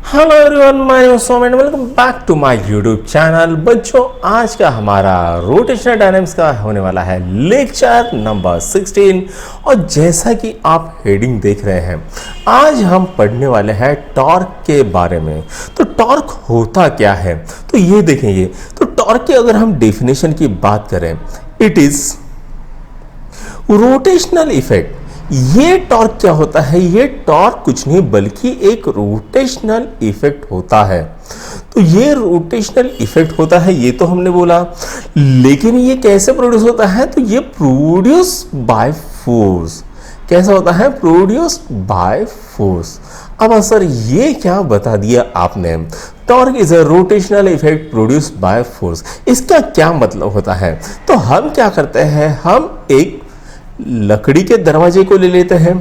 Hello everyone, my name is Som and welcome back to my YouTube channel. बच्चों, आज का हमारा रोटेशनल डायनामिक्स का होने वाला है लेक्चर नंबर 16। और जैसा कि आप हेडिंग देख रहे हैं, आज हम पढ़ने वाले हैं टॉर्क के बारे में। तो टॉर्क होता क्या है, तो ये देखेंगे। तो टॉर्क की अगर हम डेफिनेशन की बात करें, इट इज रोटेशनल इफेक्ट। ये टॉर्क क्या होता है? ये टॉर्क कुछ नहीं बल्कि एक रोटेशनल इफेक्ट होता है। तो ये रोटेशनल इफेक्ट होता है, ये तो हमने बोला, लेकिन ये कैसे प्रोड्यूस होता है? तो ये प्रोड्यूस बाय फोर्स। कैसा होता है? Produce by force. अब सर ये क्या बता दिया आपने? Torque is a rotational effect produce by force. इसका क्या मतलब होता है? तो हम क्या करते हैं, हम एक लकड़ी के दरवाजे को ले लेते हैं।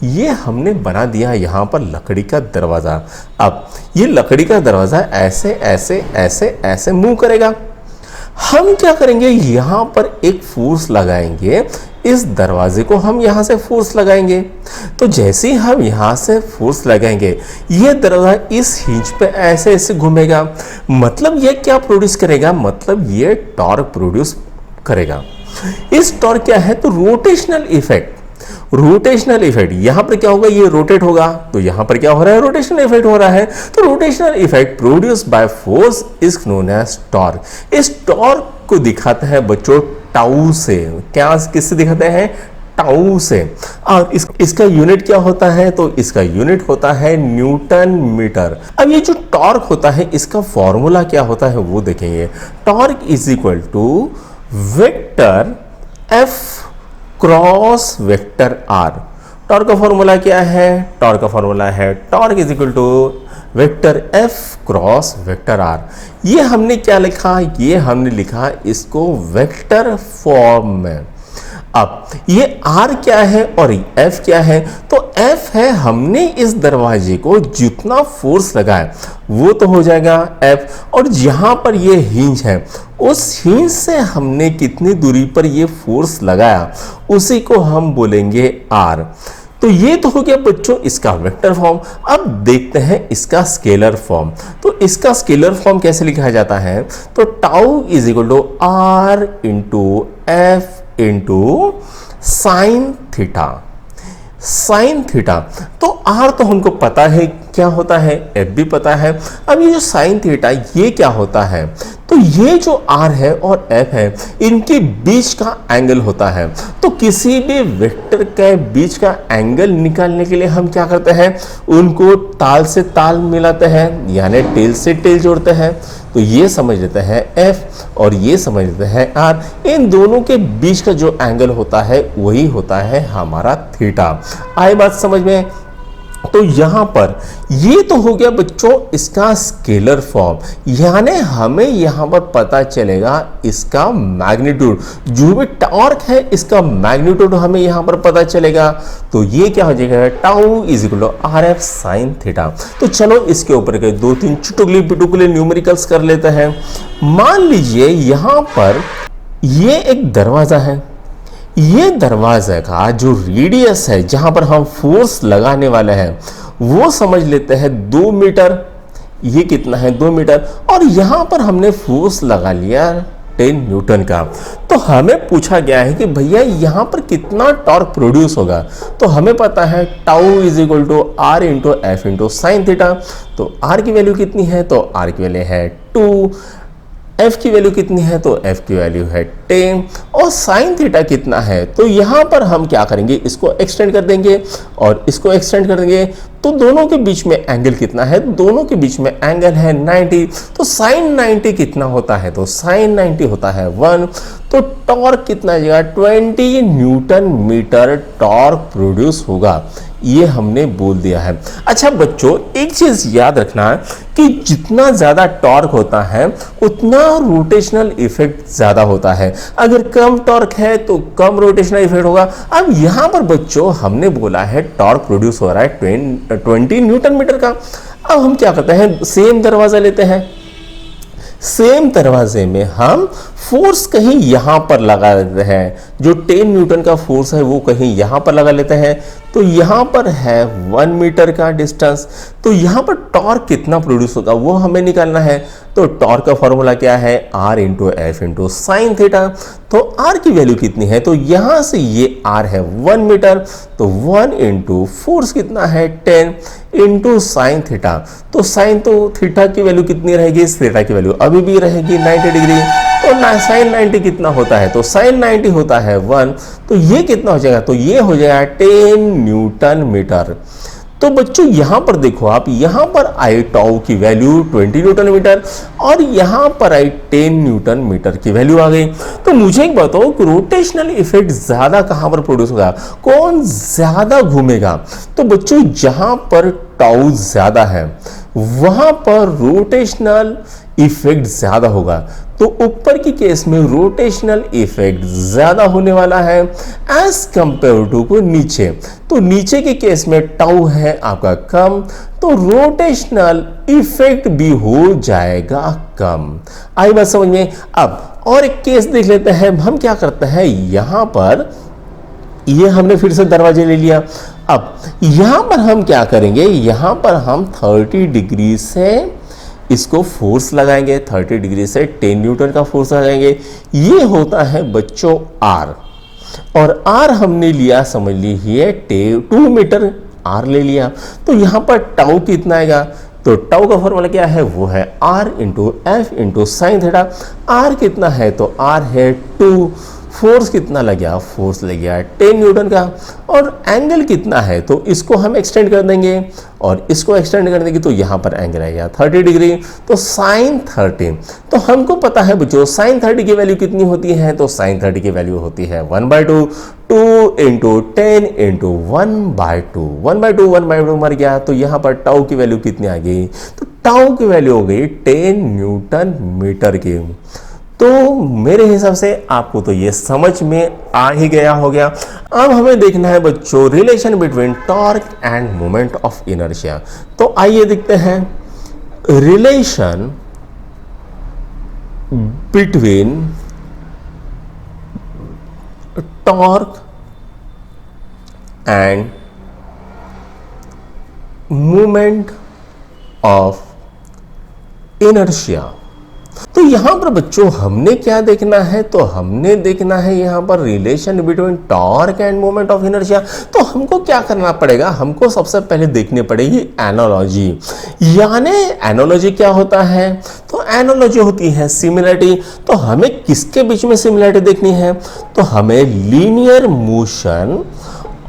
ये हमने बना दिया यहाँ पर लकड़ी का दरवाज़ा। अब ये लकड़ी का दरवाज़ा ऐसे ऐसे ऐसे ऐसे मूव करेगा। हम क्या करेंगे, यहाँ पर एक फोर्स लगाएंगे। इस दरवाजे को हम यहाँ से फोर्स लगाएंगे। तो जैसे ही हम यहाँ से फोर्स लगाएंगे, ये दरवाजा इस हिंज पे ऐसे ऐसे घूमेगा। मतलब ये क्या प्रोड्यूस करेगा? मतलब ये टॉर्क प्रोड्यूस करेगा। इस टॉर्क क्या है? तो रोटेशनल इफेक्ट। रोटेशनल इफेक्ट यहां पर क्या होगा? ये रोटेट होगा, तो यहां पर क्या हो रहा है? रोटेशनल इफेक्ट हो रहा है। तो rotational effect produce by force is known as torque. इस टॉर्क को दिखाते हैं बच्चों टाउ से। क्या किससे दिखाते हैं? टाउ से। और इसका यूनिट क्या होता है? तो इसका यूनिट होता है न्यूटन मीटर। अब ये जो टॉर्क होता है, इसका फॉर्मूला क्या होता है वो देखेंगे। Torque is equal to vector F cross vector R। Torque का फॉर्मूला क्या है? टॉर्क का फॉर्मूला है torque is equal to vector F cross vector R। ये हमने क्या लिखा? ये हमने लिखा इसको वेक्टर फॉर्म में। अब ये R क्या है और F क्या है? तो F है हमने इस दरवाजे को जितना फोर्स लगाया वो तो हो जाएगा F, और जहां पर ये हिंज है उस हिंज से हमने कितनी दूरी पर ये फोर्स लगाया उसी को हम बोलेंगे R। तो ये तो हो गया बच्चों इसका वेक्टर फॉर्म। अब देखते हैं इसका स्केलर फॉर्म। तो इसका स्केलर फॉर्म कैसे लिखा जाता है? तो tau is equal to R into F into sine theta. Sine theta तो R तो हमको पता है क्या होता है, F भी पता है। अब ये जो साइन थीटा ये क्या होता है? तो ये जो R है और F है, इनके बीच का एंगल होता है। तो किसी भी वेक्टर के बीच का एंगल निकालने के लिए हम क्या करते हैं? उनको ताल से ताल मिलाते हैं, यानी टेल से टेल जोड़ते हैं। तो ये समझ लेते हैं F और ये समझ लेते हैं R। इन दोनों के बीच का जो एंगल होता है वही होता है हमारा थीटा। आई बात समझ में? तो यहां पर ये तो हो गया बच्चों इसका स्केलर फॉर्म, यानी हमें यहां पर पता चलेगा इसका मैग्नीट्यूड। जो भी टॉर्क है इसका मैग्नीट्यूड हमें यहां पर पता चलेगा। तो ये क्या हो जाएगा? Tau is equal to RF sine theta. तो चलो इसके ऊपर के दो तीन चुटकुले पिटुकुले न्यूमेरिकल्स कर लेते हैं। मान लीजिए यहां पर ये एक दरवाजा है। ये दरवाजे का जो रेडियस है जहां पर हम फोर्स लगाने वाले हैं वो समझ लेते हैं 2 मीटर। ये कितना है? 2 मीटर। और यहां पर हमने फोर्स लगा लिया 10 न्यूटन का। तो हमें पूछा गया है कि भैया यहां पर कितना टॉर्क प्रोड्यूस होगा। तो हमें पता है tau is equal to R into F into sine theta. तो R की वैल्यू कितनी है? तो R की वैल्यू है 2। F की वैल्यू कितनी है? तो F की वैल्यू है 10। और साइन थीटा कितना है? तो यहां पर हम क्या करेंगे, इसको एक्सटेंड कर देंगे और इसको एक्सटेंड कर देंगे। तो दोनों के बीच में एंगल कितना है? दोनों के बीच में एंगल है 90। तो साइन 90 कितना होता है? तो साइन 90 होता है 1। तो टॉर्क कितना आ जाएगा? 20 न्यूटन मीटर टॉर्क प्रोड्यूस होगा। ये हमने बोल दिया है। अच्छा बच्चों, एक चीज याद रखना कि जितना ज्यादा टॉर्क होता है उतना रोटेशनल इफेक्ट ज्यादा होता है। अगर कम टॉर्क है तो कम रोटेशनल इफेक्ट होगा। अब यहां पर बच्चों हमने बोला है टॉर्क प्रोड्यूस हो रहा है 20 न्यूटन मीटर का। अब हम क्या करते हैं, सेम दरवाजा लेते हैं। सेम दरवाजे में हम फोर्स कहीं यहां पर लगा देते हैं। जो 10 न्यूटन का फोर्स है वो कहीं यहां पर लगा लेते हैं। तो यहाँ पर है 1 मीटर का डिस्टेंस। तो यहाँ पर टॉर्क कितना प्रोड्यूस होगा वो हमें निकालना है। तो टॉर्क का फॉर्मूला क्या है, R into F into sine theta. तो R की वैल्यू कितनी है, तो यहाँ से ये R है 1 मीटर, तो 1 इंटू फोर्स कितना है 10 इंटू साइन थीटा। तो साइन तो थीटा की वैल्यू कितनी रहेगी, थीटा की वैल्यू अभी भी रहेगी 90 डिग्री। तो साइन 90 कितना होता है, तो साइन 90 होता है 1। तो ये कितना हो जाएगा, तो ये हो जाएगा 10 न्यूटन मीटर। तो बच्चों यहां पर देखो आप, यहां पर आई टाउ की वैल्यू 20 न्यूटन मीटर और यहां पर आई 10 न्यूटन मीटर की वैल्यू आ गई। तो मुझे एक बताओ कि रोटेशनल इफेक्ट ज्यादा कहां पर प्रोड्यूस होगा, कौन ज्यादा घूमेगा। तो बच्चों जहां पर टाउ ज्यादा है वहां पर रोटेशनल इफेक्ट ज्यादा होगा। तो ऊपर की केस में रोटेशनल इफेक्ट ज्यादा होने वाला है एज कंपेयर टू को नीचे। तो नीचे के केस में टाउ है आपका कम, तो रोटेशनल इफेक्ट भी हो जाएगा कम। आई बात समझ में। अब और एक केस देख लेते हैं। हम क्या करते हैं, यहां पर ये हमने फिर से दरवाजे ले लिया। अब यहां पर हम क्या करेंगे, यहां पर हम 30 डिग्री से इसको फोर्स लगाएंगे, 30 डिग्री से 10 न्यूटन का फोर्स लगाएंगे। ये होता है बच्चों R, और R हमने लिया, समझ लीजिए 2 मीटर R ले लिया। तो यहां पर टाउ कितना आएगा, तो टाउ का फॉर्मूला क्या है, वो है R into F into sine theta. R कितना है, तो R है 2। फोर्स कितना लग गया, फोर्स लग गया 10 न्यूटन का। और एंगल कितना है, तो इसको हम एक्सटेंड कर देंगे और इसको एक्सटेंड कर देंगे, तो यहां पर एंगल आएगा 30 डिग्री, तो साइन 30। तो हमको पता है बच्चों साइन 30 की वैल्यू कितनी होती है, तो साइन 30 की वैल्यू होती है 1/2, 2 इंटू 10 इंटू 1/2, 1/2 मर गया। तो यहां पर टाउ की वैल्यू कितनी आ गई, तो टाउ की वैल्यू हो गई 10 न्यूटन मीटर की। तो मेरे हिसाब से आपको तो ये समझ में आ ही गया हो गया। अब हमें देखना है बच्चों relation between torque end moment of inertia. तो आइए देखते हैं relation between torque end moment of inertia. तो यहां पर बच्चों हमने क्या देखना है, तो हमने देखना है यहां पर relation between torque end moment of inertia. तो हमको क्या करना पड़ेगा, हमको सबसे पहले देखनी पड़ेगी एनालॉजी। यानी एनालॉजी क्या होता है, तो एनालॉजी होती है सिमिलरिटी। तो हमें किसके बीच में सिमिलरिटी देखनी है, तो हमें लीनियर मोशन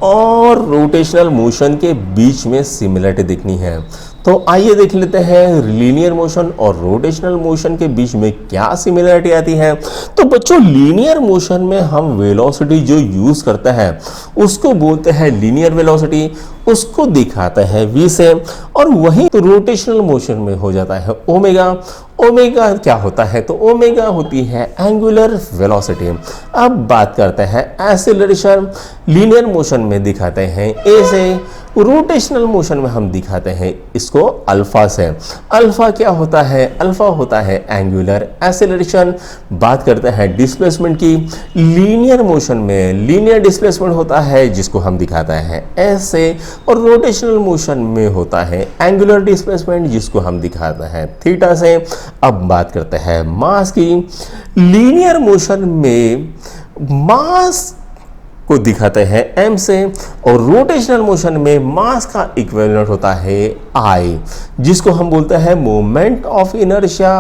और रोटेशनल मोशन के बीच में सिमिलरिटी देखनी है। तो आइए देख लेते हैं लीनियर मोशन और रोटेशनल मोशन के बीच में क्या सिमिलरिटी आती है। तो बच्चों लीनियर मोशन में हम वेलोसिटी जो यूज करते हैं उसको बोलते हैं लीनियर वेलोसिटी, उसको दिखाता है v से। और वहीं तो रोटेशनल मोशन में हो जाता है ओमेगा। ओमेगा क्या होता है, तो ओमेगा होती है एंगुलर वेलोसिटी। अब बात करते हैं एक्सेलरेशन। लीनियर मोशन में दिखाते हैं a से, रोटेशनल मोशन में हम दिखाते हैं इसको अल्फा से। अल्फा क्या होता है, अल्फा होता है एंगुलर एक्सेलरेशन। बात करते हैं डिस्प्लेसमेंट की। लीनियर मोशन में लीनियर डिस्प्लेसमेंट होता है जिसको हम दिखाते हैं एस से, और रोटेशनल मोशन में होता है एंगुलर डिस्प्लेसमेंट जिसको हम दिखाते हैं थीटा से। अब बात करते हैं मास की। लीनियर मोशन में मास को दिखाते हैं m से, और रोटेशनल मोशन में मास का इक्विवेलेंट होता है I, जिसको हम बोलते हैं मोमेंट ऑफ इनर्शिया।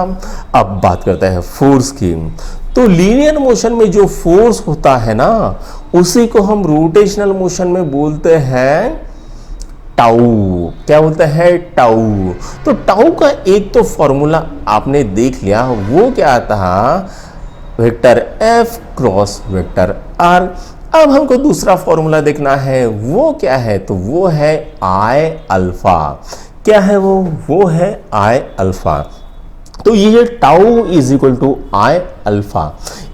अब बात करते हैं फोर्स की। तो लीनियर मोशन में जो फोर्स होता है ना, उसी को हम रोटेशनल मोशन में बोलते हैं टाउ। क्या बोलते हैं, टाउ। तो टाउ का एक तो फॉर्मूला आपने देख लिया, वो क्या था, vector F cross vector R। अब हमको दूसरा फॉर्मूला देखना है, वो क्या है, तो वो है I अल्फा। क्या है वो है I अल्फा। तो ये tau is equal to I alpha,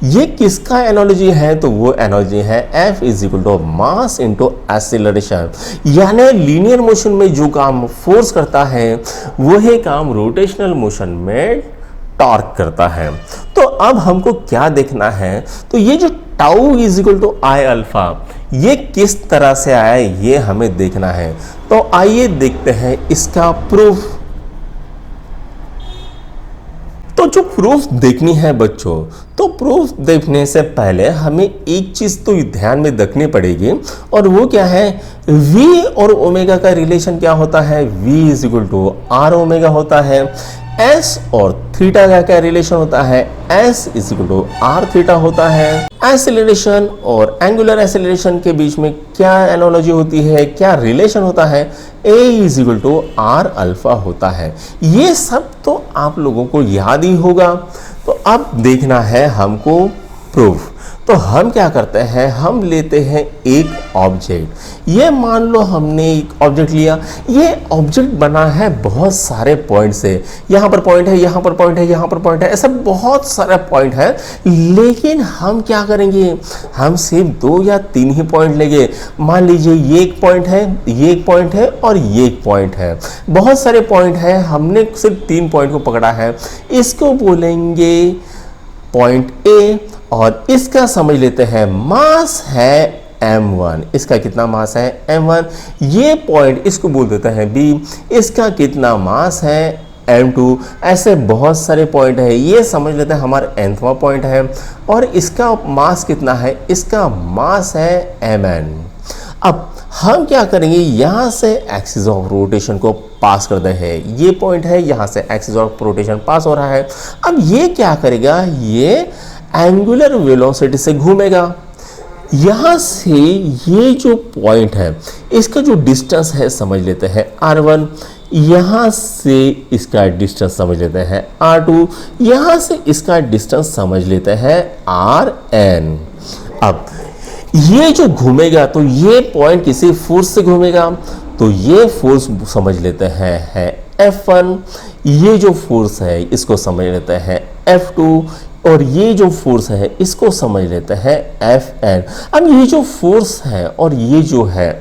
ये किसका एनालॉजी है, तो वो एनालॉजी है F is equal to mass into acceleration. यानी लीनियर मोशन में जो काम फोर्स करता है वही काम रोटेशनल मोशन में टॉर्क करता है। तो अब हमको क्या देखना है, तो ये जो tau is equal to I alpha, ये किस तरह से आया ये हमें देखना है। तो आइए देखते हैं इसका प्रूफ। तो जो प्रूफ देखनी है बच्चों, तो प्रूफ देखने से पहले हमें एक चीज तो ध्यान में रखनी पड़ेगी, और वो क्या है, v और ओमेगा का रिलेशन क्या होता है, v is equal to R omega होता है। s और थीटा का क्या रिलेशन होता है, s is equal to R theta होता है। एक्सेलरेशन और एंगुलर एक्सेलरेशन के बीच में क्या एनालॉजी होती है, क्या रिलेशन होता है, a is equal to R alpha होता है। ये सब तो आप लोगों को याद ही होगा। तो अब देखना है हमको प्रूफ। तो हम क्या करते हैं, हम लेते हैं एक ऑब्जेक्ट। ये मान लो हमने एक ऑब्जेक्ट लिया, ये ऑब्जेक्ट बना है बहुत सारे पॉइंट से, यहाँ पर पॉइंट है, यहाँ पर पॉइंट है, यहाँ पर पॉइंट है, ऐसा बहुत सारा पॉइंट है। लेकिन हम क्या करेंगे, हम सिर्फ 2 या 3 ही पॉइंट लेंगे। मान लीजिए ये एक पॉइंट है, ये एक पॉइंट है और ये एक पॉइंट है, बहुत सारे पॉइंट है, हमने सिर्फ 3 पॉइंट को पकड़ा है। इसको बोलेंगे पॉइंट ए, और इसका समझ लेते हैं मास है m1। इसका कितना मास है, m1। ये पॉइंट इसको बोल देते हैं b, इसका कितना मास है m2। ऐसे बहुत सारे पॉइंट है, ये समझ लेते हैं हमारा nthवां पॉइंट है, और इसका मास कितना है, इसका मास है mn। अब हम क्या करेंगे, यहाँ से एक्सिस ऑफ रोटेशन को पास कर दे हैं, ये पॉइंट है, यहाँ से एक्सिस ऑफ रोटेशन पास हो रहा है। अब ये क्या करेगा, ये एंगुलर वेलोसिटी से घूमेगा। यहाँ से ये जो पॉइंट है, इसका जो डिस्टेंस है समझ लेते हैं r1, यहाँ से इसका डिस्टेंस समझ लेते हैं r2, यहाँ से इसका डिस्टेंस समझ लेते हैं rn। अब ये जो घूमेगा, तो ये पॉइंट किसी फोर्स से घूमेगा, तो ये फोर्स समझ लेते हैं है F1। ये जो फोर्स है इसको समझ लेते हैं F2, और ये जो फोर्स है इसको समझ लेते हैं Fn। अब ये जो फोर्स है और ये जो है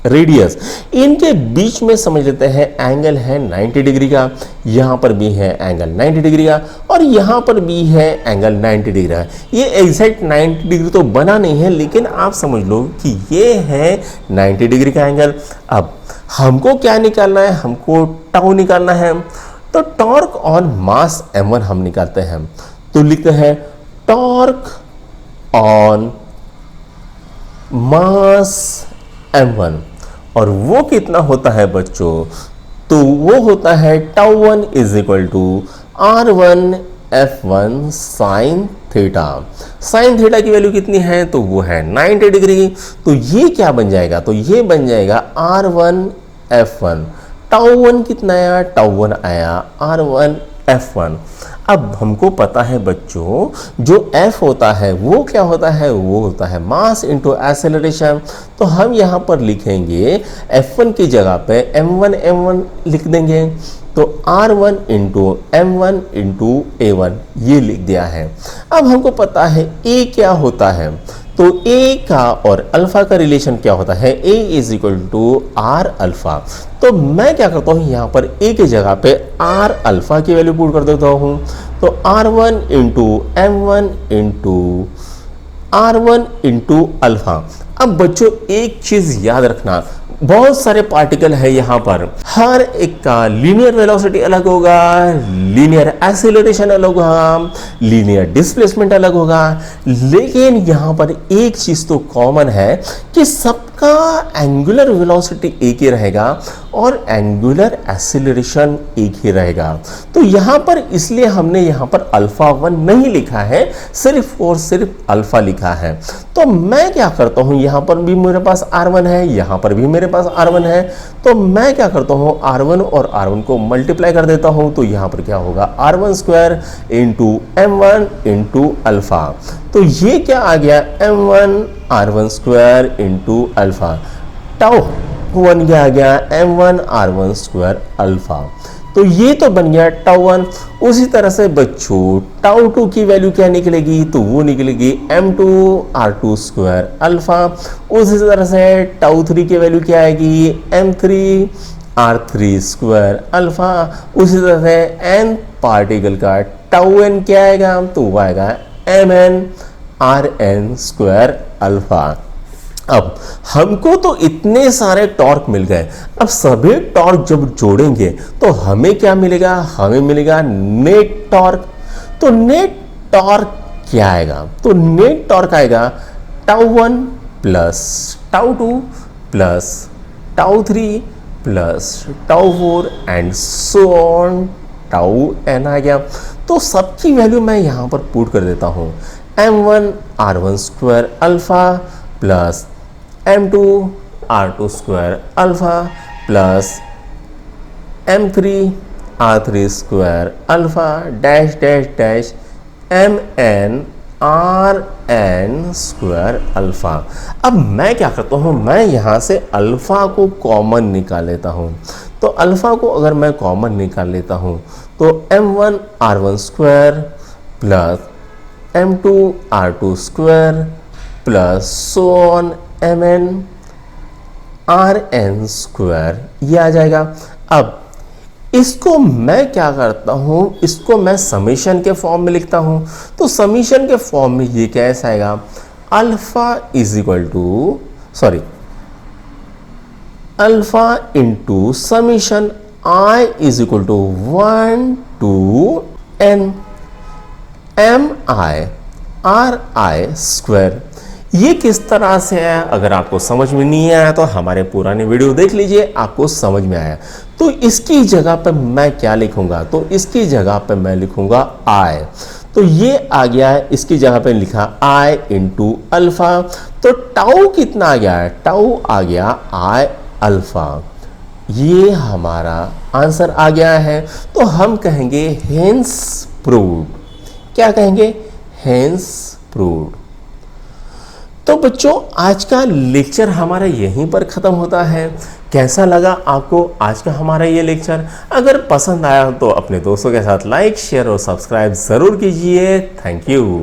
रेडियस, इनके बीच में समझ लेते हैं एंगल है 90 डिग्री का। यहाँ पर भी है एंगल 90 डिग्री का, और यहाँ पर भी है एंगल 90 डिग्री का। ये एग्जैक्ट 90 डिग्री तो बना नहीं है, लेकिन आप समझ लो कि ये है 90 डिग्री का एंगल। अब हमको क्या निकालना है, हमको टाउ निकालना है। तो टॉर्क ऑन मास m1 हम निकालते हैं, तो लिखते हैं टॉर्क ऑन मास m1, और वो कितना होता है बच्चों, तो वो होता है τ1 is equal to r1 f1 sine theta. Sine theta की वैल्यू कितनी है, तो वो है 90 डिग्री। तो ये क्या बन जाएगा, तो ये बन जाएगा r1 f1। τ1 कितना आया, τ1 आया r1 f1। अब हमको पता है बच्चों, जो f होता है वो क्या होता है, वो होता है मास इंटू एक्सेलरेशन। तो हम यहाँ पर लिखेंगे f1 की जगह पे m1 लिख देंगे, तो r1 into m1 into a1 ये लिख दिया है। अब हमको पता है a क्या होता है, तो a का और अल्फा का रिलेशन क्या होता है, a is equal to R alpha. तो मैं क्या करता हूँ, यहाँ पर a की जगह पे आर अल्फा की वैल्यू पुट कर देता हूँ। तो r1 into m1 into r1 into alpha. अब बच्चों एक चीज याद रखना, बहुत सारे पार्टिकल है यहाँ पर, हर एक का लीनियर वेलोसिटी अलग होगा, लीनियर एक्सेलरेशन अलग होगा, लीनियर डिस्प्लेसमेंट अलग होगा। लेकिन यहाँ पर एक चीज तो कॉमन है कि सबका एंगुलर वेलोसिटी एक ही रहेगा और एंगुलर एक्सेलरेशन एक ही रहेगा। तो यहाँ पर इसलिए हमने यहाँ पर अल्फा 1 नहीं लिखा है, सिर्फ और सिर्फ अल्फा लिखा है। तो मैं क्या करता हूँ, यहाँ पर भी मेरे पास r1 है, यहाँ पर भी मेरे पास r1 है। तो मैं क्या करता हूँ, r1 और r1 को मल्टीप्लाई कर देता हूँ। तो यहाँ पर क्या होगा, r1 square into m1 into alpha. तो ये क्या आ गया, m1 r1 square into alpha. Tau 1 क्या आ गया, m1 r1 स्क्वायर अल्फा। तो ये तो बन गया τ1। उसी तरह से बच्चों τ2 की वैल्यू क्या निकलेगी, तो वो निकलेगी m2 r2 स्क्वायर अल्फा। उसी तरह से τ3 की वैल्यू क्या आएगी, m3 r3 स्क्वायर अल्फा। उसी तरह से n पार्टिकल का τn क्या आएगा, तो वो आएगा mn rn स्क्वायर अल्फा। अब हमको तो इतने सारे टॉर्क मिल गए, अब सभी टॉर्क जब जोड़ेंगे तो हमें क्या मिलेगा, हमें मिलेगा नेट टॉर्क। तो नेट टॉर्क क्या आएगा, तो नेट टॉर्क आएगा tau 1 plus tau 2 plus tau 3 plus tau 4 and so on tau n आ गया। तो सबकी वैल्यू मैं यहां पर पुट कर देता हूं, m1 r1 square alpha plus m2 r2 square alpha plus m3 r3 square alpha dash dash dash mn rn square alpha. अब मैं क्या करता हूँ, मैं यहाँ से अल्फा को कॉमन निकाल लेता हूँ। तो अल्फा को अगर मैं कॉमन निकाल लेता हूँ तो m1 r1 square plus m2 r2 square plus so on mn rn square ये आ जाएगा। अब इसको मैं क्या करता हूं, इसको मैं समीशन के फॉर्म में लिखता हूं। तो समीशन के फॉर्म में ये कैसे आएगा, alpha is equal to alpha into summation I is equal to 1 to n M I R I square. ये किस तरह से है, अगर आपको समझ में नहीं आया तो हमारे पुराने वीडियो देख लीजिए, आपको समझ में आया। तो इसकी जगह पे मैं क्या लिखूंगा, तो इसकी जगह पे मैं लिखूंगा i। तो ये आ गया है, इसकी जगह पे लिखा i इंटू अल्फा। तो टाउ कितना आ गया है, टाउ आ गया i अल्फा। ये हमारा आंसर आ गया है। तो हम कहेंगे हेंस प्रूव्ड। क्या कहेंगे, हेंस प्रूव्ड। तो बच्चों आज का लेक्चर हमारा यहीं पर ख़त्म होता है। कैसा लगा आपको आज का हमारा ये लेक्चर? अगर पसंद आया तो अपने दोस्तों के साथ लाइक शेयर और सब्सक्राइब ज़रूर कीजिए। Thank you.